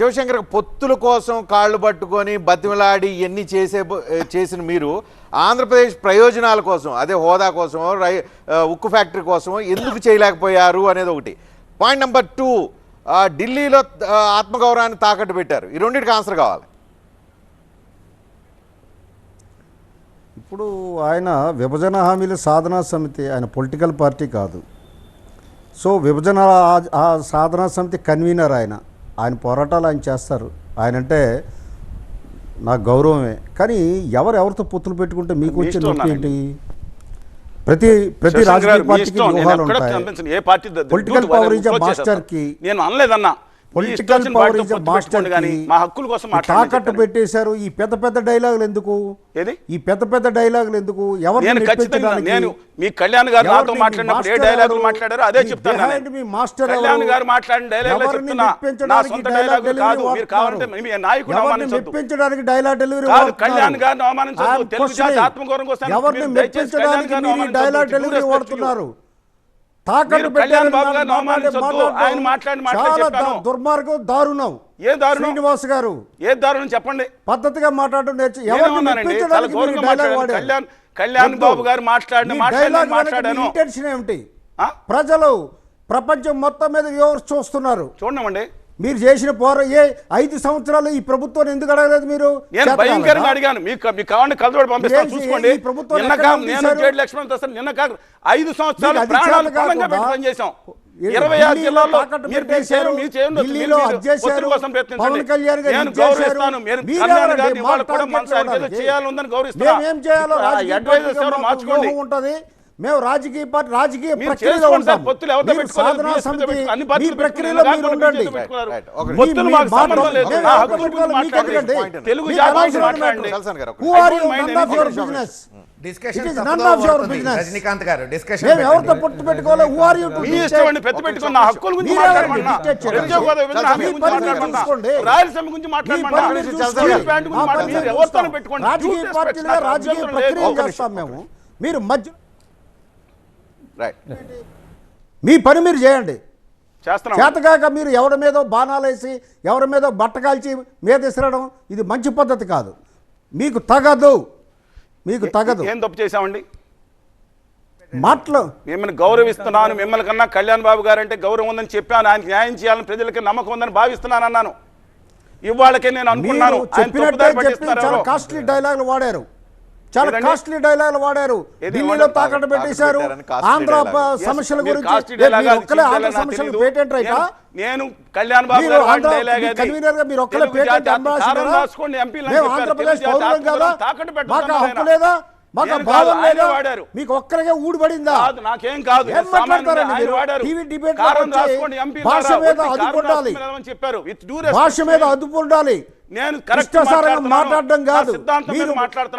శివశంకర్ పొత్తుల కోసం కాళ్ళు పట్టుకొని బతిమలాడి ఇవన్నీ చేసిన మీరు ఆంధ్రప్రదేశ్ ప్రయోజనాల కోసం అదే హోదా కోసం ఉక్కు ఫ్యాక్టరీ కోసం ఎందుకు చేయలేకపోయారు అనేది ఒకటి. పాయింట్ నెంబర్ 2, ఢిల్లీలో ఆత్మగౌరవాన్ని తాకట్టు పెట్టారు. ఈ రెండింటికి ఆన్సర్ కావాలి. ఇప్పుడు ఆయన విభజన హామీల సాధనా సమితి, ఆయన పొలిటికల్ పార్టీ కాదు. సో విభజన సాధనా సమితి కన్వీనర్ ఆయన పోరాటాలు ఆయన చేస్తారు. ఆయన అంటే నాకు గౌరవమే. కానీ ఎవరితో పొత్తులు పెట్టుకుంటే మీకు వచ్చే నొప్పి ఏంటి? ప్రతి రాజకీయ పార్టీకి వ్యూహాలు ఉంటాయి. పొలిటికల్ పవర్ ఇస్ మాస్టర్కి నేను అనలేదన్నా, పొలిటికల్ పవర్ ఇస్ మాస్టర్కి మా హక్కుల కోసం తాకట్టు పెట్టేశారు. ఈ పెద్ద డైలాగులు ఎందుకు? ఈ పెద్ద డైలాగులు ఎందుకు? నేను మీ కళ్యాణ్ గారు నాతో మాట్లాడినప్పుడు ఏ డైలాగులు మాట్లాడారో అదే చెప్తాను. మీ మాస్టర్ కళ్యాణ్ గారు మాట్లాడిన డైలాగులు చెప్తున్నా, నా సొంత డైలాగులు కాదు. మీరు కావాలంటే మీ నాయకుడు మెప్పించడానికి డైలాగ్ డెలివరీ కాదు, కళ్యాణ్ గారిని అవమానించొద్దు. తెలుగు జాతి ఆత్మగౌరవం కోసం ఎవరిని మెప్పించడానికి మీరు ఈ డైలాగ్ డెలివరీ వాడుతున్నారు? దుర్మార్గం, దారుణం. ఏ దారుణం? శ్రీనివాస్ గారు ఏ దారుణం చెప్పండి. పద్ధతిగా మాట్లాడడం నేర్చు. కళ్యాణ్ బాబు గారు మాట్లాడాను. ఇంటెన్షన్ ఏమిటి? ప్రజలు ప్రపంచం మొత్తం మీద ఎవరు చూస్తున్నారు? చూడమండి. మీరు చేసిన 5 సంవత్సరాలు ఈ ప్రభుత్వం ఎందుకు అడగలేదు? మీరు నేను భయంకరంగా అడిగాను. మీకు కావాలని కలదోడు పంపిస్తాను, చూసుకోండి. నిన్న 5 సంవత్సరాలు ప్రాణాలు పనిచేసాం. 26 జిల్లాల్లో పవన్ కళ్యాణ్ గారు ఉంటది. మేము రాజకీయ ప్రక్రియలో ఉంటాం. సాధనా సమితి మీ ప్రక్రియలో మీరు ఉండండి. రజనీకాంత్ గారు ఎవరితో పొత్తు పెట్టుకోవాలి? రాజకీయ ప్రక్రియ చేస్తాం మేము. మీరు మధ్య మీ పని మీరు చేయండి. చేతగాక మీరు ఎవరి మీద బాణాలు వేసి ఎవరి మీద బట్ట కాల్చి మీద ఇసరడం ఇది మంచి పద్ధతి కాదు. మీకు తగదు. ఏం తప్పు చేశామండి? మిమ్మల్ని గౌరవిస్తున్నాను. మిమ్మల్ని కన్నా కళ్యాణ్ బాబు గారు అంటే గౌరవం ఉందని చెప్పాను. ఆయన న్యాయం చేయాలని ప్రజలకి నమ్మకం ఉందని భావిస్తున్నాను అన్నాను. ఇవాళకే నేను అనుకున్నాను చాలా కాస్ట్లీ డైలాగులు వాడారు. ఢిల్లీలో తాకట్టు పెట్టేశారు. ఆంధ్ర సమస్యల గురించి పేటెంట్ రైటా? నేను కళ్యాణ్ బాబు కన్వీనర్ గా మీరు ఒక్కలే పేటెంట్ ఆంధ్రప్రదేశ్ పౌరులం కదా? మాకు హక్కు లేదా? మాకు భావం లేదా? మీకు ఒక్కరిగా ఊడిపడిందా? నాకేం కాదు. భాష మీద అదుపు ఉండాలి. నేను మాట్లాడడం కాదు.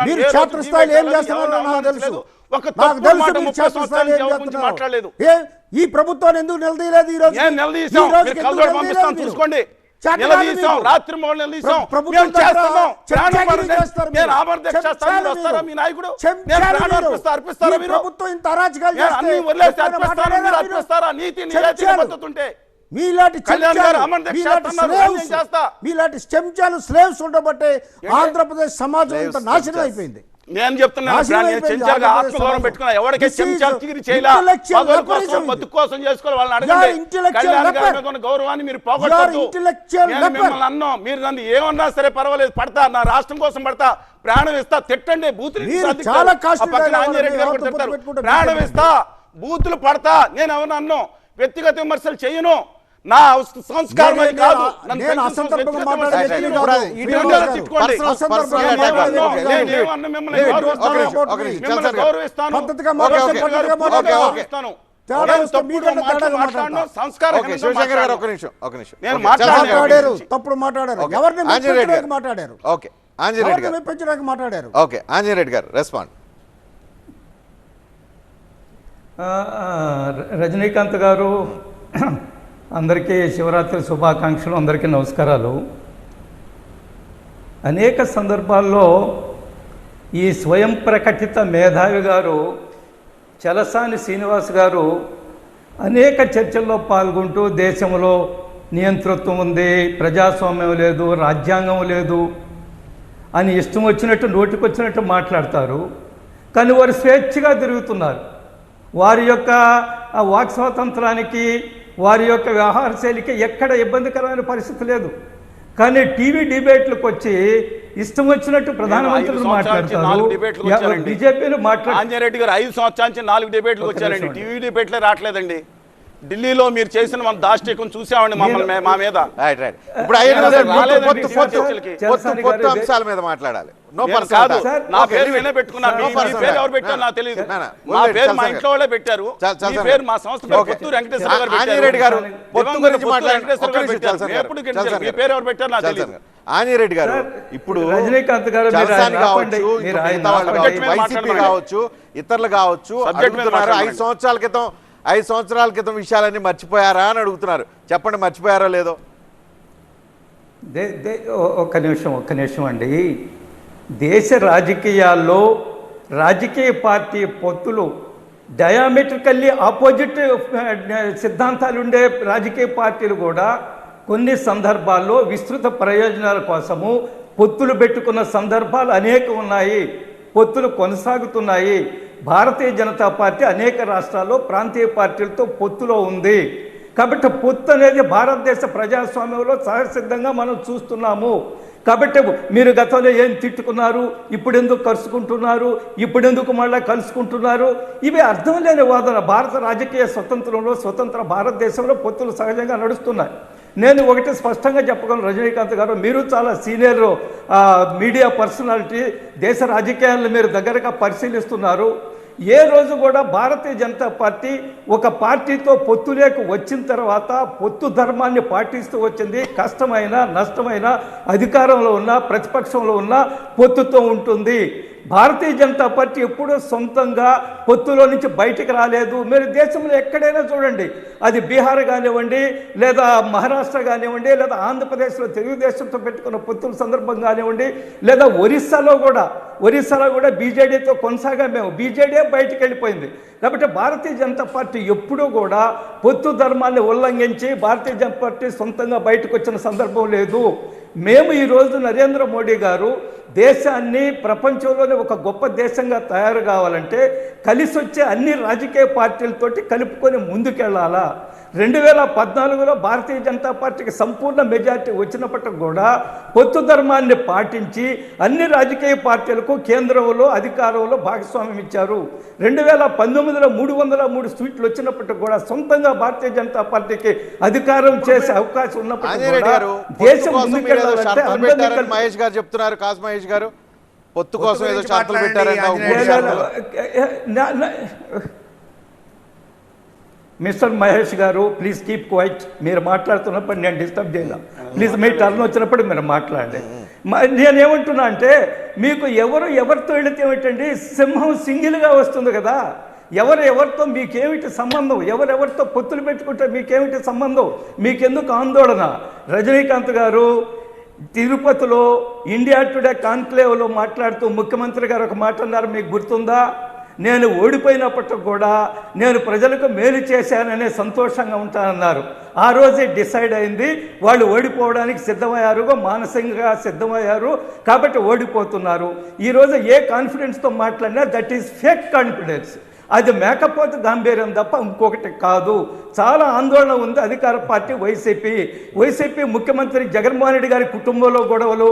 మీరు క్షేత్రస్థాయిలో ఏం చేస్తున్నారో నాకు తెలుసు. మాట్లాడలేదు. ఈ ప్రభుత్వాన్ని ఎందుకు నిలదీయలేదు? ఈ రోజు చూసుకోండి. మీలాంటి చెంచాలు స్లేవ్స్ ఉండబట్టే ఆంధ్రప్రదేశ్ సమాజం ఇంత నాశనం అయిపోయింది. నేను చెప్తున్నా, ఆత్మగౌరవం పెట్టుకున్నా. ఎవరికి కోసం చేసుకోవాలి వాళ్ళని అడగండి. గౌరవాన్ని మీరు పోగొట్టద్దు. మిమ్మల్ని అన్నాం, మీరు నన్ను ఏమన్నా సరే పర్వాలేదు, పడతా, నా రాష్ట్రం కోసం పడతా, ప్రాణం ఇస్తా, తిట్టండి. బూతులు ప్రాణం ఇస్తా, బూతులు పడతా. నేను ఎవరు అన్నాం, వ్యక్తిగత విమర్శలు చేయను. నా సంస్కారం కాదు. తప్పుడు మాట్లాడారు. ఎవరిని మాట్లాడారు? మాట్లాడారు. ఆంజనేయుడు గారు రెస్పాండ్. రజనీకాంత్ గారు, అందరికీ శివరాత్రి శుభాకాంక్షలు. అందరికీ నమస్కారాలు. అనేక సందర్భాల్లో ఈ స్వయం ప్రకటిత మేధావి గారు చలసాని శ్రీనివాస్ గారు అనేక చర్చల్లో పాల్గొంటూ దేశంలో నియంతృత్వం ఉంది, ప్రజాస్వామ్యం లేదు, రాజ్యాంగం లేదు అని ఇష్టం వచ్చినట్టు నోటికొచ్చినట్టు మాట్లాడతారు. కానీ వారు స్వేచ్ఛగా తిరుగుతున్నారు. వారి యొక్క వాక్ స్వాతంత్రానికి, వారి యొక్క వ్యవహార శైలికి ఎక్కడ ఇబ్బందికరమైన పరిస్థితి లేదు. కానీ టీవీ డిబేట్లకు వచ్చి ఇష్టం వచ్చినట్టు ప్రధానమంత్రులు మాట్లాడతారు, బీజేపీలు ఆంజనేరెడ్డి గారు 5 సంవత్సరాల నుంచి 4 డిబేట్లకు వచ్చారండి. టీవీ డిబేట్లే రావట్లేదండి. ఢిల్లీలో మీరు చేసిన మన దాష్టికం చూసామండి మమ్మల్ని మా మీద. ఇప్పుడు పొత్తు అంశాల మీద మాట్లాడాలి. నో కాదు, నా పేరు నేనే పెట్టుకున్నాను. మీ పేరు ఎవరు పెట్టారు నాకు తెలియదు. నా పేరు మా ఇంట్లో వాళ్ళే పెట్టారు. మీ పేరు మా సంస్థ పేరు పొత్తూరు వెంకటేశ్వర గారు పెట్టారు. మీ పేరు ఎవరు పెట్టారు నాకు తెలియదు. ఆంజనేరెడ్డి గారు, ఇప్పుడు రజనీకాంత్ గారు వైసీపీ కావచ్చు, ఇతరులు కావచ్చు, 5 సంవత్సరాల క్రితం విషయాలన్నీ మర్చిపోయారా అని అడుగుతున్నారు. చెప్పండి, మర్చిపోయారో లేదో. ఒక్క నిమిషం అండి. దేశ రాజకీయాల్లో రాజకీయ పార్టీ పొత్తులు డయామెట్రికల్లీ ఆపోజిట్ సిద్ధాంతాలు ఉండే రాజకీయ పార్టీలు కూడా కొన్ని సందర్భాల్లో విస్తృత ప్రయోజనాల కోసము పొత్తులు పెట్టుకున్న సందర్భాలు అనేకం ఉన్నాయి. పొత్తులు కొనసాగుతున్నాయి. భారతీయ జనతా పార్టీ అనేక రాష్ట్రాల్లో ప్రాంతీయ పార్టీలతో పొత్తులో ఉంది. కాబట్టి పొత్తు అనేది భారతదేశ ప్రజాస్వామ్యంలో సహజసిద్ధంగా మనం చూస్తున్నాము. కాబట్టి మీరు గతంలో ఏం తిట్టుకున్నారు, ఇప్పుడు ఎందుకు కలుసుకుంటున్నారు, ఇప్పుడు ఎందుకు మళ్ళీ కలుసుకుంటున్నారు, ఇవి అర్థం లేని వాదన. భారత రాజకీయ స్వతంత్ర భారతదేశంలో పొత్తులు సహజంగా నడుస్తున్నాయి. నేను ఒకటి స్పష్టంగా చెప్పగలను, రజనీకాంత్ గారు, మీరు చాలా సీనియర్ మీడియా పర్సనాలిటీ, దేశ రాజకీయాలను మీరు దగ్గరగా పరిశీలిస్తున్నారు. ఏ రోజు కూడా భారతీయ జనతా పార్టీ ఒక పార్టీతో పొత్తులేకు వచ్చిన తర్వాత పొత్తు ధర్మాన్ని పాటిస్తూ వచ్చింది. కష్టమైన నష్టమైన అధికారంలో ఉన్న ప్రతిపక్షంలో ఉన్న పొత్తుతో ఉంటుంది. భారతీయ జనతా పార్టీ ఎప్పుడూ సొంతంగా పొత్తులో నుంచి బయటికి రాలేదు. మీరు దేశంలో ఎక్కడైనా చూడండి, అది బీహార్ కానివ్వండి, లేదా మహారాష్ట్ర కానివ్వండి, లేదా ఆంధ్రప్రదేశ్లో తెలుగుదేశంతో పెట్టుకున్న పొత్తుల సందర్భం కానివ్వండి, లేదా ఒరిస్సాలో కూడా బీజేడీతో మేము బీజేడీ బయటికి వెళ్ళిపోయింది. కాబట్టి భారతీయ జనతా పార్టీ ఎప్పుడూ కూడా పొత్తు ధర్మాన్ని ఉల్లంఘించి భారతీయ జనతా పార్టీ సొంతంగా బయటకు వచ్చిన సందర్భం లేదు. మేము ఈరోజు నరేంద్ర మోడీ గారు దేశాన్ని ప్రపంచంలోనే ఒక గొప్ప దేశంగా తయారు కావాలంటే కలిసి వచ్చే అన్ని రాజకీయ పార్టీలతోటి కలుపుకొని ముందుకెళ్లాలా. 2014లో భారతీయ జనతా పార్టీకి సంపూర్ణ మెజార్టీ వచ్చినప్పటికి కూడా పొత్తు ధర్మాన్ని పాటించి అన్ని రాజకీయ పార్టీలకు కేంద్రంలో అధికారంలో భాగస్వామ్యం ఇచ్చారు. 2019లో 303 సీట్లు వచ్చినప్పటికి కూడా సొంతంగా భారతీయ జనతా పార్టీకి అధికారం చేసే అవకాశం ఉన్నప్పటికీ దేశం ముందుకెళ్లాలంటే మహేష్ గారు చెప్తున్నారు, కాసు మహేష్ గారు పొత్తు కోసం ఏదో షరతులు పెట్టారని. మిస్టర్ మహేష్ గారు, ప్లీజ్ కీప్ క్వైట్. మీరు మాట్లాడుతున్నప్పుడు నేను డిస్టర్బ్ చేయాలి. ప్లీజ్ మీ టర్న్ వచ్చినప్పుడు మీరు మాట్లాడండి. నేనేమంటున్నా అంటే, మీకు ఎవరితో వెళితే ఏమిటండి, సింహం సింగిల్గా వస్తుంది కదా. ఎవరితో మీకేమిటి సంబంధం, ఎవరెవరితో పొత్తులు పెట్టుకుంటే మీకేమిటి సంబంధం, మీకెందుకు ఆందోళన? రజనీకాంత్ గారు తిరుపతిలో ఇండియా టుడే కాన్క్లేవ్లో మాట్లాడుతూ ముఖ్యమంత్రి గారు ఒక మాట అన్నారు, మీకు గుర్తుందా? నేను ఓడిపోయినప్పటికి కూడా నేను ప్రజలకు మేలు చేశాననే సంతోషంగా ఉంటానన్నారు. ఆ రోజే డిసైడ్ అయింది, వాళ్ళు ఓడిపోవడానికి సిద్ధమయ్యారు, మానసికంగా సిద్ధమయ్యారు, కాబట్టి ఓడిపోతున్నారు. ఈరోజు ఏ కాన్ఫిడెన్స్తో మాట్లాడినా దట్ ఈస్ ఫేక్ కాన్ఫిడెన్స్. అది మేకపోతే గాంభీర్యం తప్ప ఇంకొకటి కాదు. చాలా ఆందోళన ఉంది అధికార పార్టీ వైసీపీ ముఖ్యమంత్రి జగన్మోహన్ రెడ్డి గారి కుటుంబంలో గొడవలు,